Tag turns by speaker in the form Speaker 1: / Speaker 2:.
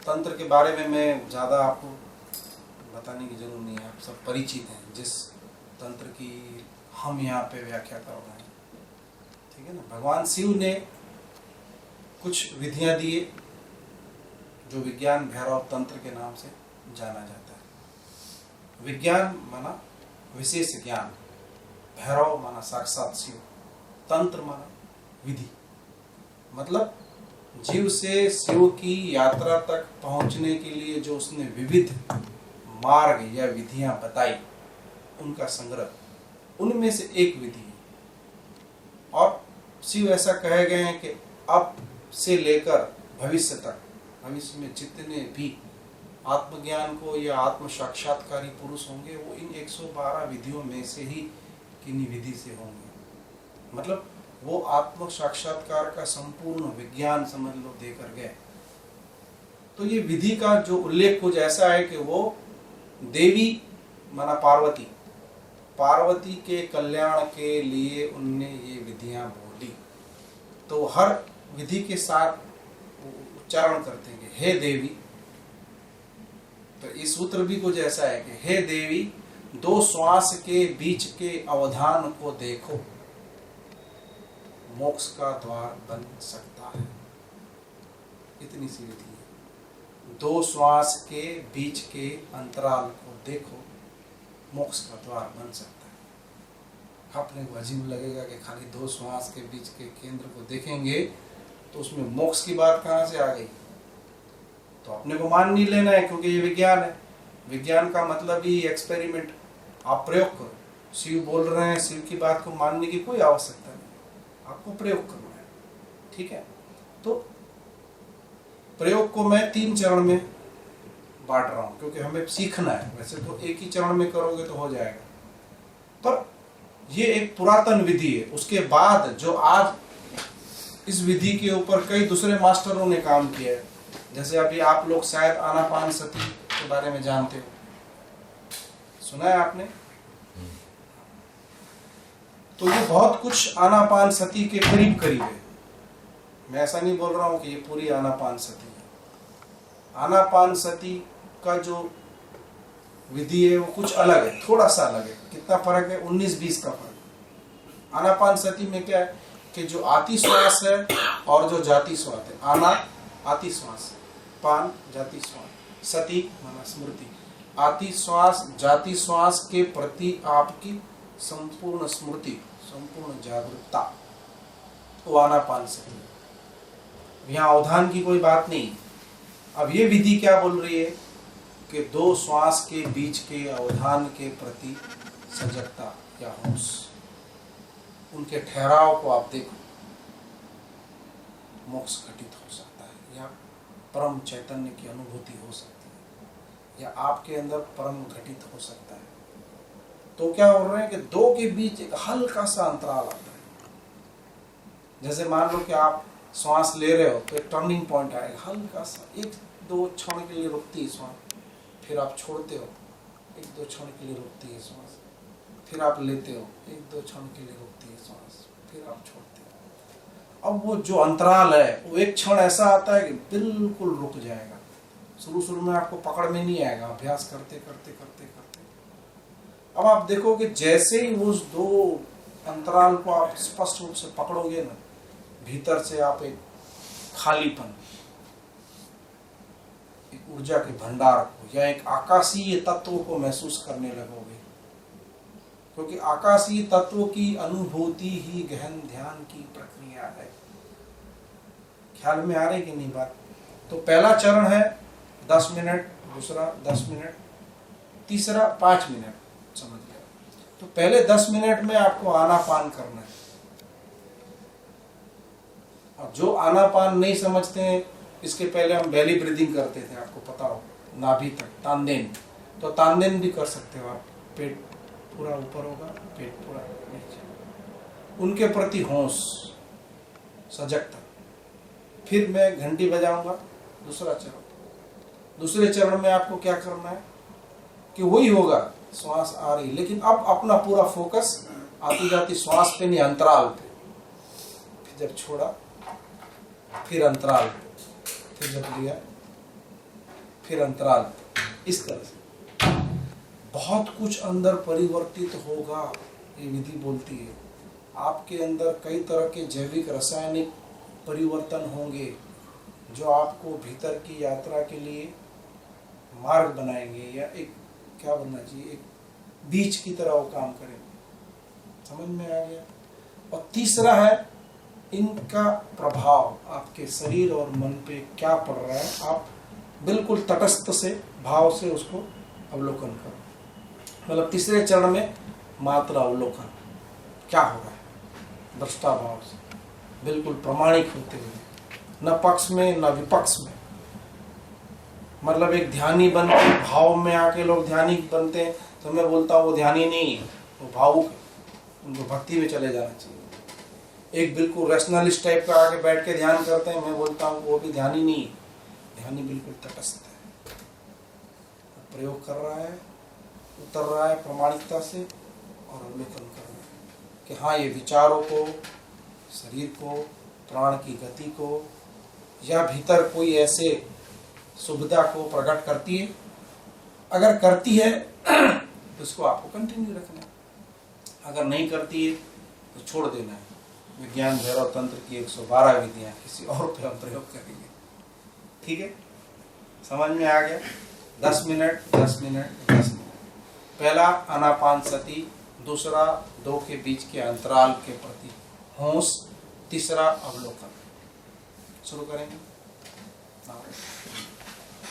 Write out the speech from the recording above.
Speaker 1: तंत्र के बारे में मैं ज़्यादा आपको बताने की जरूरत नहीं है, आप सब परिचित हैं जिस तंत्र की हम यहाँ पे व्याख्या कर रहे हैं, ठीक है ना। भगवान शिव ने कुछ विधियाँ दिए जो विज्ञान भैरव तंत्र के नाम से जाना जाता है। विज्ञान माना विशेष ज्ञान, भैरव माना साक्षात शिव, तंत्र माना विधि, मतलब जीव से शिव की यात्रा तक पहुंचने के लिए जो उसने विविध मार्ग या विधियां बताई उनका संग्रह, उनमें से एक विधि है। और शिव ऐसा कहे गए हैं कि अब से लेकर भविष्य तक, भविष्य में जितने भी आत्मज्ञान को या आत्म साक्षात्कारी पुरुष होंगे वो इन 112 विधियों में से ही किन्हीं विधि से होंगे। मतलब वो आत्म साक्षात्कार का संपूर्ण विज्ञान समझ लो देकर गए। तो ये विधि का जो उल्लेख कुछ ऐसा है कि वो देवी माना पार्वती, पार्वती के कल्याण के लिए उनने ये विधियां बोली। तो हर विधि के साथ उच्चारण करते हैं कि हे देवी। तो इस सूत्र भी कुछ ऐसा है कि हे देवी, दो श्वास के बीच के अवधान को देखो, मोक्ष का द्वार बन सकता है। इतनी सी विधि है। दो श्वास के बीच के अंतराल को देखो, मोक्ष का द्वार बन सकता है। अपने को अजीब लगेगा कि खाली दो श्वास के बीच के केंद्र को देखेंगे तो उसमें मोक्ष की बात कहाँ से आ गई। तो अपने को मान नहीं लेना है, क्योंकि ये विज्ञान है। विज्ञान का मतलब ही एक्सपेरिमेंट, आप प्रयोग करो। शिव बोल रहे हैं, शिव की बात को मानने की कोई आवश्यकता नहीं, आपको प्रयोग करना है, ठीक है। तो प्रयोग को मैं 3 चरण में बांट रहा हूं, क्योंकि हमें सीखना है। वैसे तो एक ही चरण में करोगे तो हो जाएगा, पर ये एक पुरातन विधि है। उसके बाद जो आज इस विधि के ऊपर कई दूसरे मास्टरों ने काम किया है, जैसे अभी आप लोग शायद आनापानसती के बारे में जानते हो, सुना है आपने। तो ये बहुत कुछ आनापानसती के करीब करीब है। मैं ऐसा नहीं बोल रहा हूं कि ये पूरी आनापानसती है। आनापानसती का जो विधि है वो कुछ अलग है, थोड़ा सा अलग है। कितना फर्क है? 19-20 का फर्क। आनापानसती में क्या है कि जो आती श्वास है और जो जाती श्वास है, आना आती श्वास, पान जाती श्वास, सती माना स्मृति। आती श्वास जाती श्वास के प्रति आपकी संपूर्ण स्मृति, संपूर्ण जागरूकता, वो आनापानसती। यहाँ अवधान की कोई बात नहीं। अब ये विधि क्या बोल रही है कि दो श्वास के बीच के अवधान के प्रति सजगता या होश, उनके ठहराव को आप देखो, मोक्ष घटित हो सकता है या परम चैतन्य की अनुभूति हो सकती है या आपके अंदर परम घटित हो सकता है। तो क्या हो रहा है कि दो के बीच एक हल्का सा अंतराल आता है। जैसे मान लो कि आप श्वास ले रहे हो तो एक टर्निंग पॉइंट आएगा, हल्का सा 1-2 क्षण के लिए रुकती है श्वास, फिर आप छोड़ते हो, 1-2 क्षण के लिए रुकती है श्वास, फिर आप लेते हो, 1-2 क्षण के लिए रुकती है श्वास, फिर आप छोड़ते हो। अब वो जो अंतराल है वो एक क्षण ऐसा आता है कि बिल्कुल रुक जाएगा। शुरू में आपको पकड़ में नहीं आएगा, अभ्यास करते करते करते करते अब आप देखो कि जैसे ही उस 2 अंतराल को आप स्पष्ट रूप से पकड़ोगे ना, भीतर से आप एक खालीपन, एक ऊर्जा के भंडार को या एक आकाशीय तत्व को महसूस करने लगोगे। क्योंकि आकाशीय तत्व की अनुभूति ही गहन ध्यान की प्रक्रिया है। ख्याल में आ रही कि नहीं बात? तो पहला चरण है 10 मिनट, दूसरा 10 मिनट, तीसरा 5 मिनट, समझ गया। तो पहले 10 मिनट में आपको आनापान करना है। और जो आनापान नहीं समझते हैं, इसके पहले हम बेली ब्रीदिंग करते थे, आपको पता हो, नाभि तक तानदेन। तो तानदेन भी कर सकते हो आप, पेट पूरा ऊपर होगा, पेट पूरा नीचे। उनके प्रति होश, सजगता। फिर मैं घंटी बजाऊंगा, दूसरा चरण। दूसरे चरण में आपको क्या करना है कि वही होगा, श्वास आ रही, लेकिन अब अपना पूरा फोकस आती जाती श्वास पे नहीं, अंतराल पे। फिर जब छोड़ा, फिर अंतराल पे, फिर जब लिया, फिर अंतराल, इस तरह से बहुत कुछ अंदर परिवर्तित होगा। ये विधि बोलती है आपके अंदर कई तरह के जैविक रासायनिक परिवर्तन होंगे जो आपको भीतर की यात्रा के लिए मार्ग बनाएंगे, या एक क्या बनना चाहिए, एक बीज की तरह वो काम करेंगे। समझ में आ गया। और तीसरा है इनका प्रभाव आपके शरीर और मन पे क्या पड़ रहा है, आप बिल्कुल तटस्थ से भाव से उसको अवलोकन करो। मतलब तीसरे चरण में मात्र अवलोकन क्या हो रहा है, दृष्टा भाव से बिल्कुल प्रमाणिक होते हुए, न पक्ष में न विपक्ष में। मतलब एक ध्यानी बन के भाव में आके लोग ध्यानी बनते हैं, तो मैं बोलता हूँ वो ध्यानी नहीं है, वो भावुक है, उनको भक्ति में चले जाना चाहिए। एक बिल्कुल रैशनलिस्ट टाइप का आके बैठ के ध्यान करते हैं, मैं बोलता हूँ वो भी ध्यानी नहीं है, ध्यानी बिल्कुल तटस्थ है, प्रयोग कर रहा है, उतर रहा है प्रमाणिकता से और अवलोकन कर रहा है कि हाँ ये विचारों को, शरीर को, प्राण की गति को या भीतर कोई ऐसे सुविधा को प्रकट करती है। अगर करती है तो उसको आपको कंटिन्यू रखना है, अगर नहीं करती है तो छोड़ देना है। विज्ञान भैरव तंत्र की 112 विधियां किसी और पे हम प्रयोग करेंगे। ठीक है, समझ में आ गया। 10 मिनट 10 मिनट 10 मिनट। पहला आनापानसति, दूसरा 2 के बीच के अंतराल के प्रति होश, तीसरा अवलोकन। शुरू करेंगे।